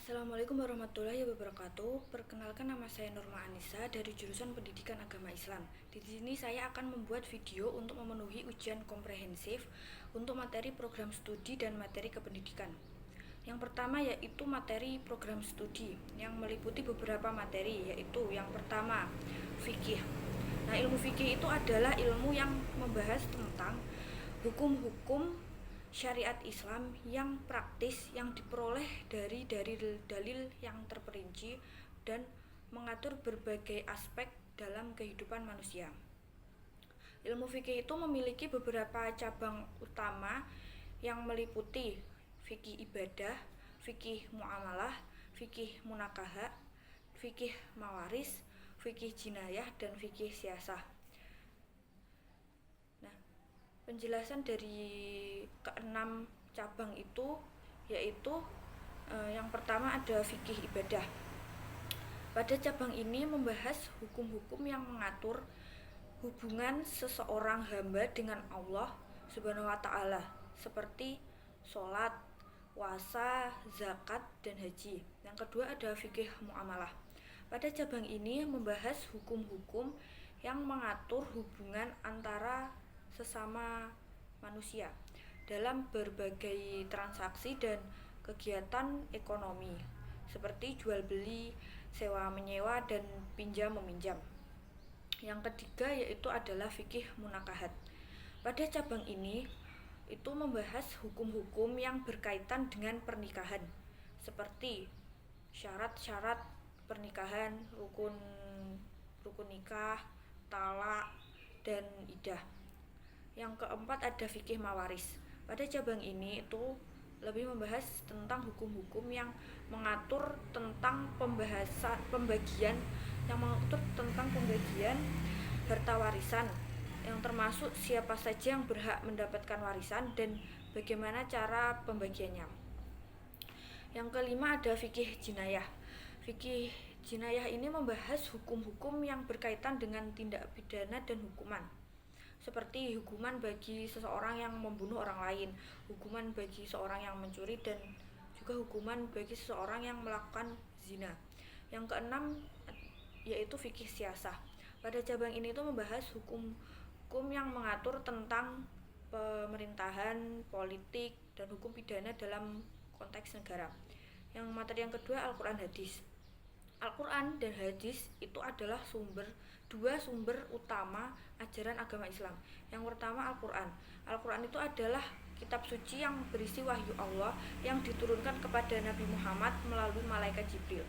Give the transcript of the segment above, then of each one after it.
Assalamualaikum warahmatullahi wabarakatuh. Perkenalkan, nama saya Nurma Anissa dari jurusan Pendidikan Agama Islam. Di sini saya akan membuat video untuk memenuhi ujian komprehensif untuk materi program studi dan materi kependidikan. Yang pertama yaitu materi program studi yang meliputi beberapa materi, yaitu yang pertama fikih. Nah, ilmu fikih itu adalah ilmu yang membahas tentang hukum-hukum syariat Islam yang praktis yang diperoleh dari dalil yang terperinci dan mengatur berbagai aspek dalam kehidupan manusia. Ilmu fikih itu memiliki beberapa cabang utama yang meliputi fikih ibadah, fikih muamalah, fikih munakaha, fikih mawaris, fikih jinayah, dan fikih siasah. Penjelasan dari keenam cabang itu yaitu yang pertama ada fikih ibadah. Pada cabang ini membahas hukum-hukum yang mengatur hubungan seseorang hamba dengan Allah Subhanahu wa taala, seperti sholat, puasa, zakat, dan haji. Yang kedua ada fikih muamalah. Pada cabang ini membahas hukum-hukum yang mengatur hubungan antara sesama manusia dalam berbagai transaksi dan kegiatan ekonomi seperti jual beli, sewa menyewa, dan pinjam meminjam. Yang ketiga yaitu adalah fikih munakahat. Pada cabang ini itu membahas hukum-hukum yang berkaitan dengan pernikahan seperti syarat-syarat pernikahan, rukun nikah, talak, dan idah. Yang keempat ada fikih mawaris. Pada cabang ini itu lebih membahas tentang hukum-hukum yang mengatur tentang pembagian harta warisan, yang termasuk siapa saja yang berhak mendapatkan warisan dan bagaimana cara pembagiannya. Yang kelima ada fikih jinayah. Fikih jinayah ini membahas hukum-hukum yang berkaitan dengan tindak pidana dan hukuman, seperti hukuman bagi seseorang yang membunuh orang lain, hukuman bagi seseorang yang mencuri, dan juga hukuman bagi seseorang yang melakukan zina. Yang keenam yaitu fikih siasah. Pada cabang ini itu membahas hukum yang mengatur tentang pemerintahan, politik, dan hukum pidana dalam konteks negara. Yang materi yang kedua Al-Quran Hadis. Al-Quran dan Hadis itu adalah dua sumber utama ajaran agama Islam. Yang pertama Al-Quran. Al-Quran itu adalah kitab suci yang berisi wahyu Allah yang diturunkan kepada Nabi Muhammad melalui malaikat Jibril.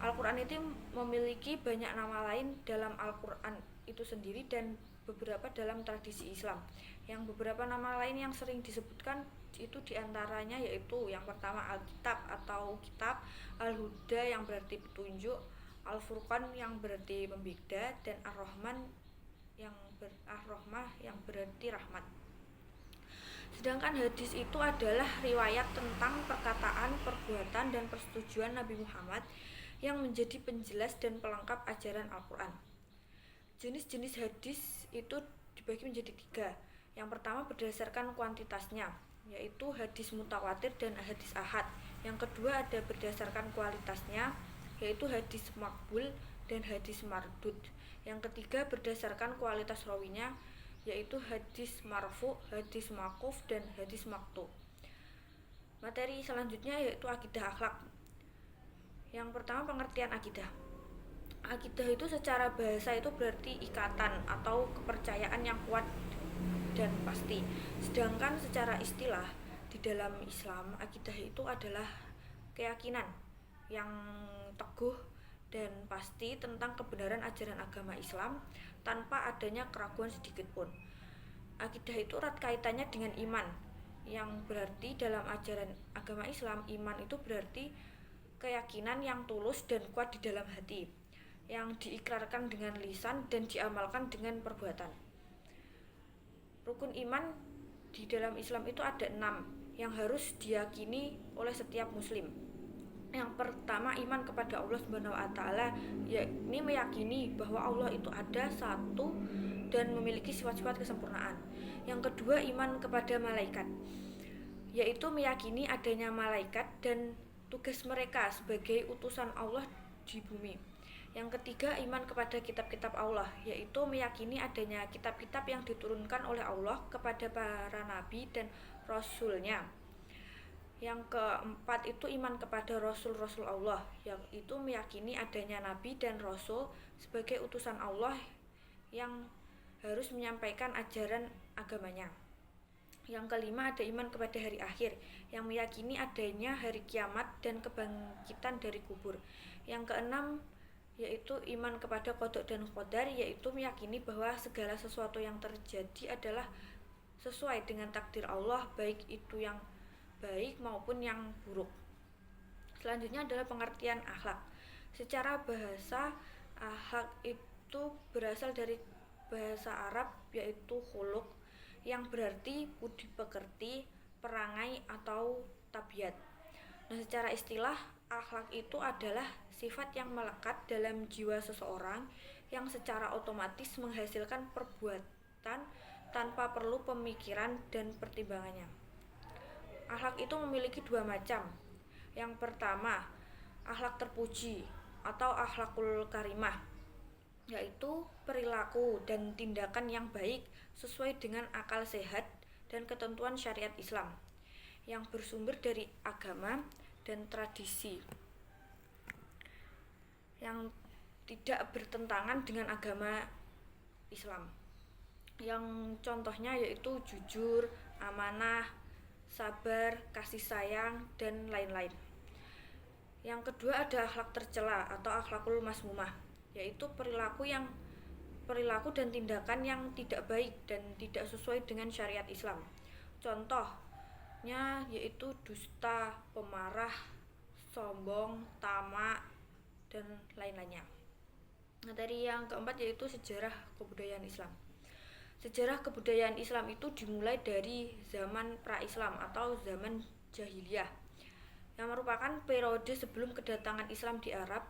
Al-Quran itu memiliki banyak nama lain dalam Al-Quran itu sendiri dan beberapa dalam tradisi Islam. Yang beberapa nama lain yang sering disebutkan itu diantaranya yaitu yang pertama Alkitab atau kitab, Al-Huda yang berarti petunjuk, Al-Furqan yang berarti pembeda, dan Ar-Rahmah yang berarti rahmat. Sedangkan hadis itu adalah riwayat tentang perkataan, perbuatan, dan persetujuan Nabi Muhammad yang menjadi penjelas dan pelengkap ajaran Al-Quran. Jenis-jenis hadis itu dibagi menjadi 3. Yang pertama berdasarkan kuantitasnya, yaitu hadis mutawatir dan hadis ahad. Yang kedua ada berdasarkan kualitasnya, yaitu hadis makbul dan hadis mardud. Yang ketiga berdasarkan kualitas rawinya, yaitu hadis marfu, hadis maquf, dan hadis maqtu. Materi selanjutnya yaitu akidah akhlak. Yang pertama pengertian akidah. Akidah itu secara bahasa itu berarti ikatan atau kepercayaan yang kuat dan pasti. Sedangkan secara istilah di dalam Islam, akidah itu adalah keyakinan yang teguh dan pasti tentang kebenaran ajaran agama Islam tanpa adanya keraguan sedikit pun. Akidah itu erat kaitannya dengan iman, yang berarti dalam ajaran agama Islam, iman itu berarti keyakinan yang tulus dan kuat di dalam hati, yang diikrarkan dengan lisan dan diamalkan dengan perbuatan. Rukun iman di dalam Islam itu ada 6 yang harus diyakini oleh setiap muslim. Yang pertama iman kepada Allah Subhanahu wa taala, yakni meyakini bahwa Allah itu ada, satu, dan memiliki sifat-sifat kesempurnaan. Yang kedua iman kepada malaikat, yaitu meyakini adanya malaikat dan tugas mereka sebagai utusan Allah di bumi. Yang ketiga, iman kepada kitab-kitab Allah, yaitu meyakini adanya kitab-kitab yang diturunkan oleh Allah kepada para nabi dan rasulnya. Yang keempat itu iman kepada rasul-rasul Allah, yaitu meyakini adanya nabi dan rasul sebagai utusan Allah yang harus menyampaikan ajaran agamanya. Yang kelima ada iman kepada hari akhir, yang meyakini adanya hari kiamat dan kebangkitan dari kubur. Yang keenam yaitu iman kepada qada dan qadar, yaitu meyakini bahwa segala sesuatu yang terjadi adalah sesuai dengan takdir Allah, baik itu yang baik maupun yang buruk. Selanjutnya adalah pengertian akhlak. Secara bahasa, akhlak itu berasal dari bahasa Arab yaitu khuluq, yang berarti budi pekerti, perangai atau tabiat. Nah, secara istilah, akhlak itu adalah sifat yang melekat dalam jiwa seseorang yang secara otomatis menghasilkan perbuatan tanpa perlu pemikiran dan pertimbangannya. Akhlak itu memiliki dua macam. Yang pertama, akhlak terpuji atau akhlakul karimah, yaitu perilaku dan tindakan yang baik sesuai dengan akal sehat dan ketentuan syariat Islam yang bersumber dari agama dan tradisi yang tidak bertentangan dengan agama Islam. Yang contohnya yaitu jujur, amanah, sabar, kasih sayang, dan lain-lain. Yang kedua ada akhlak tercela atau akhlakul masmumah, yaitu perilaku dan tindakan yang tidak baik dan tidak sesuai dengan syariat Islam. Contohnya yaitu dusta, pemarah, sombong, tamak, dan lain-lainnya. Materi yang keempat yaitu sejarah kebudayaan Islam. Sejarah kebudayaan Islam itu dimulai dari zaman pra-Islam atau zaman jahiliyah, yang merupakan periode sebelum kedatangan Islam di Arab,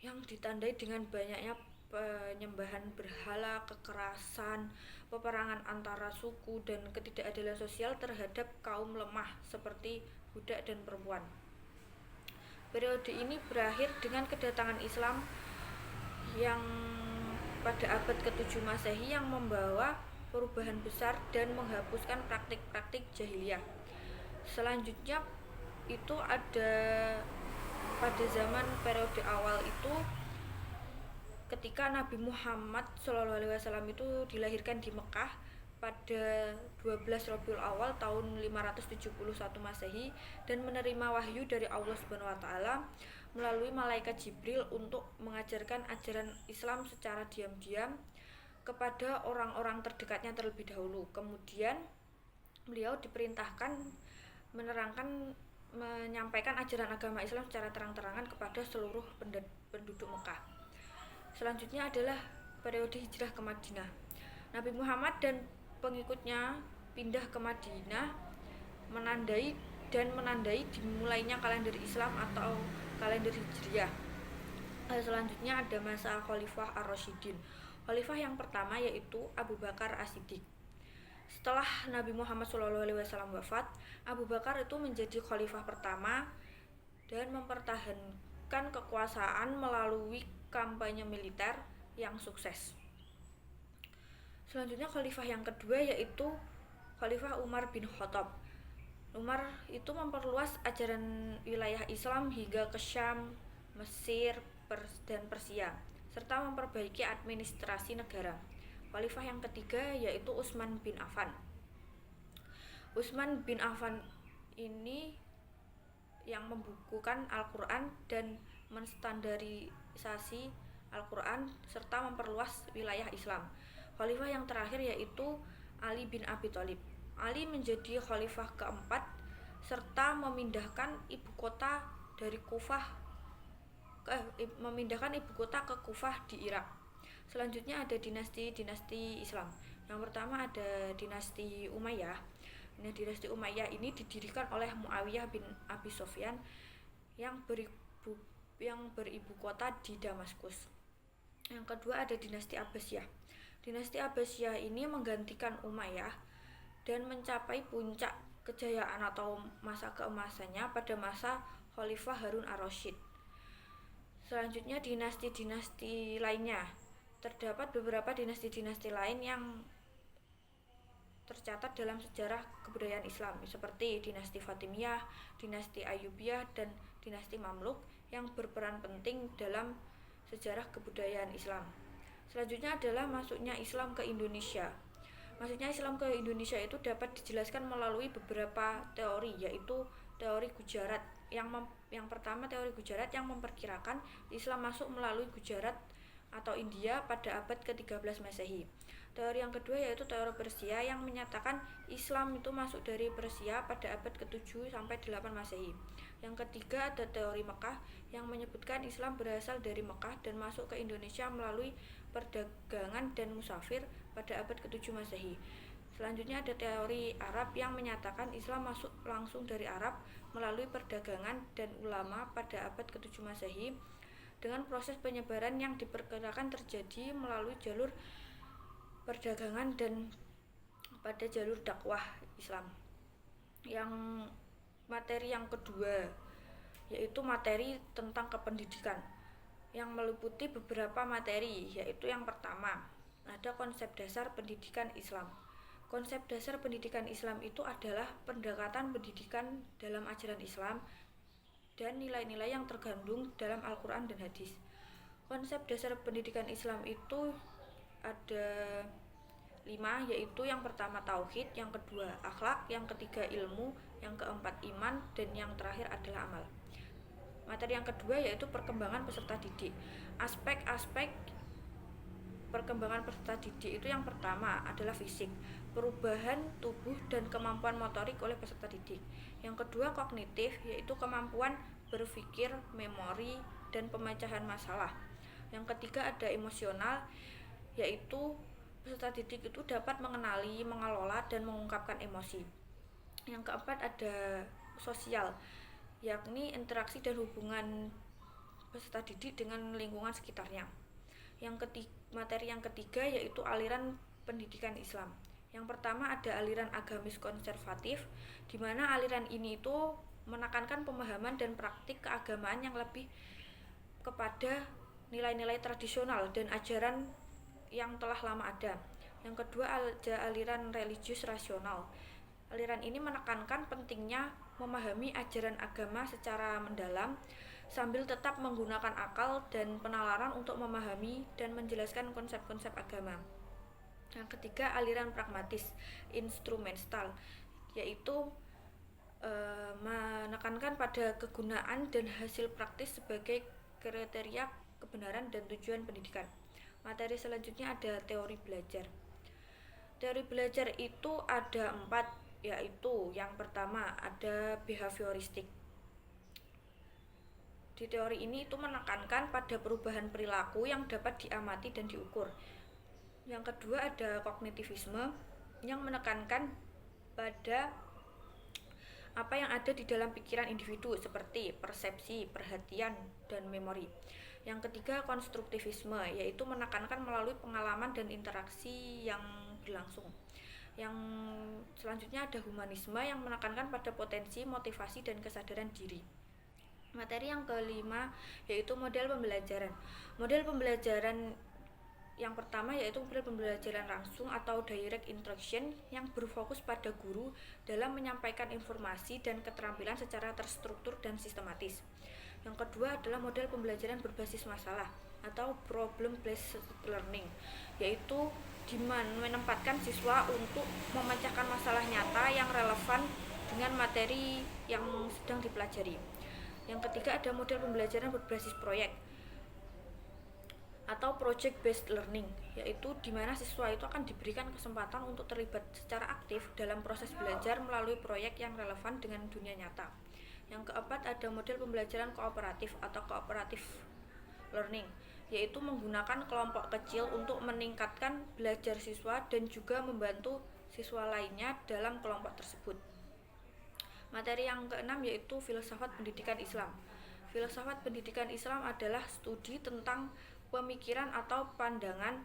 yang ditandai dengan banyaknya penyembahan berhala, kekerasan, peperangan antara suku, dan ketidakadilan sosial terhadap kaum lemah seperti budak dan perempuan. Periode ini berakhir dengan kedatangan Islam yang pada abad ke-7 Masehi yang membawa perubahan besar dan menghapuskan praktik-praktik jahiliyah. Selanjutnya itu ada pada zaman periode awal itu ketika Nabi Muhammad SAW itu dilahirkan di Mekah pada 12 Rabiul Awal tahun 571 Masehi dan menerima wahyu dari Allah Subhanahu wa taala melalui malaikat Jibril untuk mengajarkan ajaran Islam secara diam-diam kepada orang-orang terdekatnya terlebih dahulu. Kemudian beliau diperintahkan menyampaikan ajaran agama Islam secara terang-terangan kepada seluruh penduduk Mekah. Selanjutnya adalah periode hijrah ke Madinah. Nabi Muhammad dan pengikutnya pindah ke Madinah menandai dimulainya kalender Islam atau kalender Hijriah. Selanjutnya ada masa Khalifah Ar-Rasyidin. Khalifah yang pertama yaitu Abu Bakar As-Siddiq. Setelah Nabi Muhammad SAW wafat, Abu Bakar itu menjadi khalifah pertama dan mempertahankan kekuasaan melalui kampanye militer yang sukses. Selanjutnya khalifah yang kedua yaitu Khalifah Umar bin Khattab. Umar itu memperluas ajaran wilayah Islam hingga ke Syam, Mesir, dan Persia, serta memperbaiki administrasi negara. Khalifah yang ketiga yaitu Utsman bin Affan. Utsman bin Affan ini yang membukukan Al-Quran dan menstandarisasi Al-Quran serta memperluas wilayah Islam. Khalifah yang terakhir yaitu Ali bin Abi Thalib. Ali menjadi khalifah keempat serta memindahkan ibu kota ke Kufah di Irak. Selanjutnya ada dinasti-dinasti Islam. Yang pertama ada dinasti Umayyah. Dinasti Umayyah ini didirikan oleh Muawiyah bin Abi Sufyan yang beribu kota di Damaskus. Yang kedua ada dinasti Abbasiyah. Dinasti Abbasiyah ini menggantikan Umayyah dan mencapai puncak kejayaan atau masa keemasannya pada masa Khalifah Harun ar-Rasyid. Selanjutnya dinasti-dinasti lainnya. Terdapat beberapa dinasti-dinasti lain yang tercatat dalam sejarah kebudayaan Islam seperti dinasti Fatimiyah, dinasti Ayyubiyah, dan dinasti Mamluk yang berperan penting dalam sejarah kebudayaan Islam. Selanjutnya adalah masuknya Islam ke Indonesia. Masuknya Islam ke Indonesia itu dapat dijelaskan melalui beberapa teori, yaitu teori Gujarat. Yang pertama teori Gujarat yang memperkirakan Islam masuk melalui Gujarat atau India pada abad ke-13 Masehi. Teori yang kedua yaitu teori Persia yang menyatakan Islam itu masuk dari Persia pada abad ke-7 sampai 8 Masehi. Yang ketiga ada teori Mekah yang menyebutkan Islam berasal dari Mekah dan masuk ke Indonesia melalui perdagangan dan musafir pada abad ke-7 Masehi. Selanjutnya ada teori Arab yang menyatakan Islam masuk langsung dari Arab melalui perdagangan dan ulama pada abad ke-7 Masehi dengan proses penyebaran yang diperkirakan terjadi melalui jalur perdagangan dan pada jalur dakwah Islam. Yang materi yang kedua yaitu materi tentang kependidikan yang meliputi beberapa materi, yaitu yang pertama ada konsep dasar pendidikan Islam. Konsep dasar pendidikan Islam itu adalah pendekatan pendidikan dalam ajaran Islam dan nilai-nilai yang terkandung dalam Al-Quran dan Hadis. Konsep dasar pendidikan Islam itu ada 5, yaitu yang pertama tauhid, yang kedua akhlak, yang ketiga ilmu, yang keempat iman, dan yang terakhir adalah amal. Materi yang kedua yaitu perkembangan peserta didik. Aspek-aspek perkembangan peserta didik itu yang pertama adalah fisik, perubahan tubuh dan kemampuan motorik oleh peserta didik. Yang kedua kognitif, yaitu kemampuan berpikir, memori, dan pemecahan masalah. Yang ketiga ada emosional, yaitu peserta didik itu dapat mengenali, mengelola, dan mengungkapkan emosi. Yang keempat ada sosial, yakni interaksi dan hubungan peserta didik dengan lingkungan sekitarnya. Materi yang ketiga yaitu aliran pendidikan Islam. Yang pertama ada aliran agamis konservatif, di mana aliran ini itu menekankan pemahaman dan praktik keagamaan yang lebih kepada nilai-nilai tradisional dan ajaran yang telah lama ada. Yang kedua ada aliran religius rasional. Aliran ini menekankan pentingnya memahami ajaran agama secara mendalam sambil tetap menggunakan akal dan penalaran untuk memahami dan menjelaskan konsep-konsep agama. Yang ketiga aliran pragmatis instrumental, yaitu menekankan pada kegunaan dan hasil praktis sebagai kriteria kebenaran dan tujuan pendidikan. Materi selanjutnya ada teori belajar. Teori belajar itu ada 4, yaitu yang pertama ada behavioristik. Di teori ini itu menekankan pada perubahan perilaku yang dapat diamati dan diukur. Yang kedua ada kognitivisme yang menekankan pada apa yang ada di dalam pikiran individu seperti persepsi, perhatian, dan memori. Yang ketiga konstruktivisme, yaitu menekankan melalui pengalaman dan interaksi yang berlangsung. Yang selanjutnya ada humanisme yang menekankan pada potensi, motivasi, dan kesadaran diri. Materi yang kelima yaitu model pembelajaran. Model pembelajaran yang pertama yaitu model pembelajaran langsung atau direct instruction yang berfokus pada guru dalam menyampaikan informasi dan keterampilan secara terstruktur dan sistematis. Yang kedua adalah model pembelajaran berbasis masalah atau problem based learning, yaitu menempatkan siswa untuk memecahkan masalah nyata yang relevan dengan materi yang sedang dipelajari. Yang ketiga ada model pembelajaran berbasis proyek atau project based learning, yaitu di mana siswa itu akan diberikan kesempatan untuk terlibat secara aktif dalam proses belajar melalui proyek yang relevan dengan dunia nyata. Yang keempat ada model pembelajaran kooperatif atau cooperative learning, yaitu menggunakan kelompok kecil untuk meningkatkan belajar siswa dan juga membantu siswa lainnya dalam kelompok tersebut. Materi yang keenam yaitu filsafat pendidikan Islam. Filsafat pendidikan Islam adalah studi tentang pemikiran atau pandangan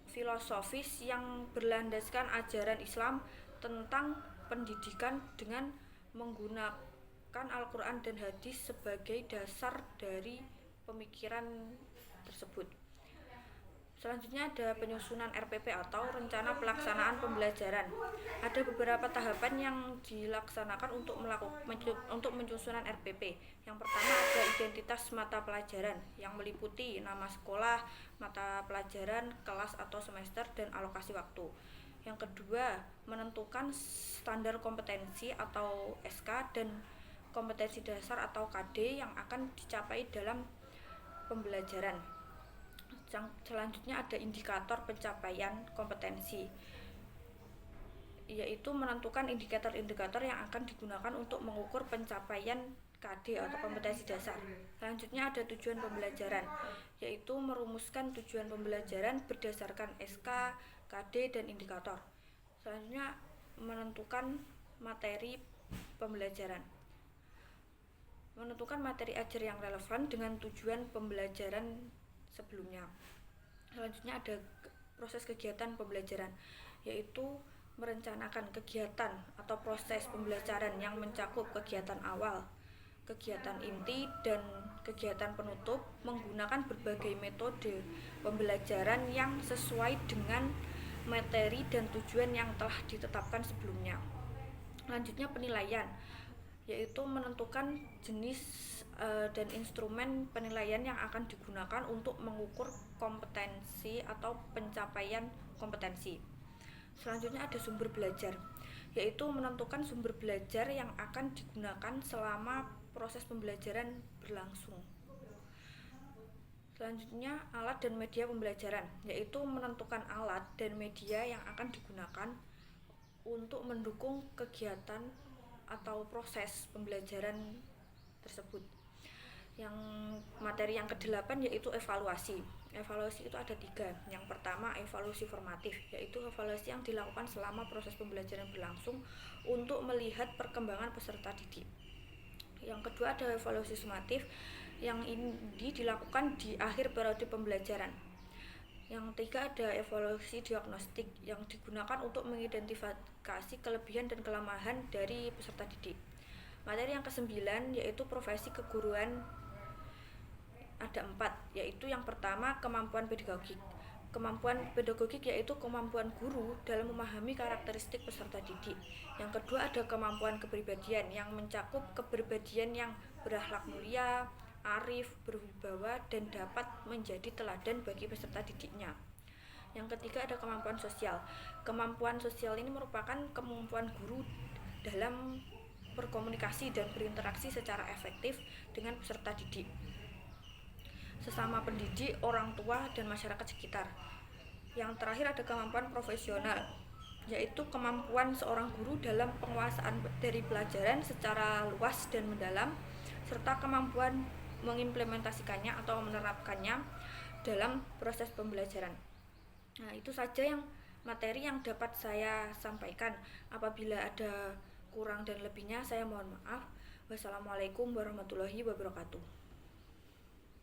filosofis yang berlandaskan ajaran Islam tentang pendidikan dengan menggunakan menggunakan Al-Quran dan hadis sebagai dasar dari pemikiran tersebut. Selanjutnya ada penyusunan RPP atau rencana pelaksanaan pembelajaran. Ada beberapa tahapan yang dilaksanakan untuk menyusunan RPP. Yang pertama ada identitas mata pelajaran yang meliputi nama sekolah, mata pelajaran, kelas atau semester, dan alokasi waktu. Yang kedua, menentukan standar kompetensi atau SK dan kompetensi dasar atau KD yang akan dicapai dalam pembelajaran. Selanjutnya ada indikator pencapaian kompetensi, yaitu menentukan indikator-indikator yang akan digunakan untuk mengukur pencapaian KD atau kompetensi dasar. Selanjutnya ada tujuan pembelajaran, yaitu merumuskan tujuan pembelajaran berdasarkan SK, KD, dan indikator. Selanjutnya menentukan materi pembelajaran, menentukan materi ajar yang relevan dengan tujuan pembelajaran sebelumnya. Selanjutnya ada proses kegiatan pembelajaran, yaitu merencanakan kegiatan atau proses pembelajaran yang mencakup kegiatan awal, kegiatan inti, dan kegiatan penutup menggunakan berbagai metode pembelajaran yang sesuai dengan materi dan tujuan yang telah ditetapkan sebelumnya. Selanjutnya penilaian, yaitu menentukan jenis dan instrumen penilaian yang akan digunakan untuk mengukur kompetensi atau pencapaian kompetensi. Selanjutnya ada sumber belajar, yaitu menentukan sumber belajar yang akan digunakan selama proses pembelajaran berlangsung. Selanjutnya alat dan media pembelajaran, yaitu menentukan alat dan media yang akan digunakan untuk mendukung kegiatan atau proses pembelajaran tersebut. Yang materi yang ke-8 yaitu evaluasi. Evaluasi itu ada 3. Yang pertama evaluasi formatif, yaitu evaluasi yang dilakukan selama proses pembelajaran berlangsung untuk melihat perkembangan peserta didik. Yang kedua ada evaluasi sumatif, yang ini dilakukan di akhir periode pembelajaran. Yang ketiga ada evaluasi diagnostik, yang digunakan untuk mengidentifikasi kelebihan dan kelemahan dari peserta didik. Materi yang ke-9 yaitu profesi keguruan, ada 4, yaitu yang pertama kemampuan pedagogik. Kemampuan pedagogik yaitu kemampuan guru dalam memahami karakteristik peserta didik. Yang kedua ada kemampuan kepribadian, yang mencakup kepribadian yang berakhlak mulia, arif, berwibawa, dan dapat menjadi teladan bagi peserta didiknya. Yang ketiga ada kemampuan sosial. Kemampuan sosial ini merupakan kemampuan guru dalam berkomunikasi dan berinteraksi secara efektif dengan peserta didik, sesama pendidik, orang tua, dan masyarakat sekitar. Yang terakhir ada kemampuan profesional, yaitu kemampuan seorang guru dalam penguasaan dari pelajaran secara luas dan mendalam, serta kemampuan mengimplementasikannya atau menerapkannya dalam proses pembelajaran. Nah, itu saja yang materi yang dapat saya sampaikan. Apabila ada kurang dan lebihnya saya mohon maaf. Wassalamualaikum warahmatullahi wabarakatuh.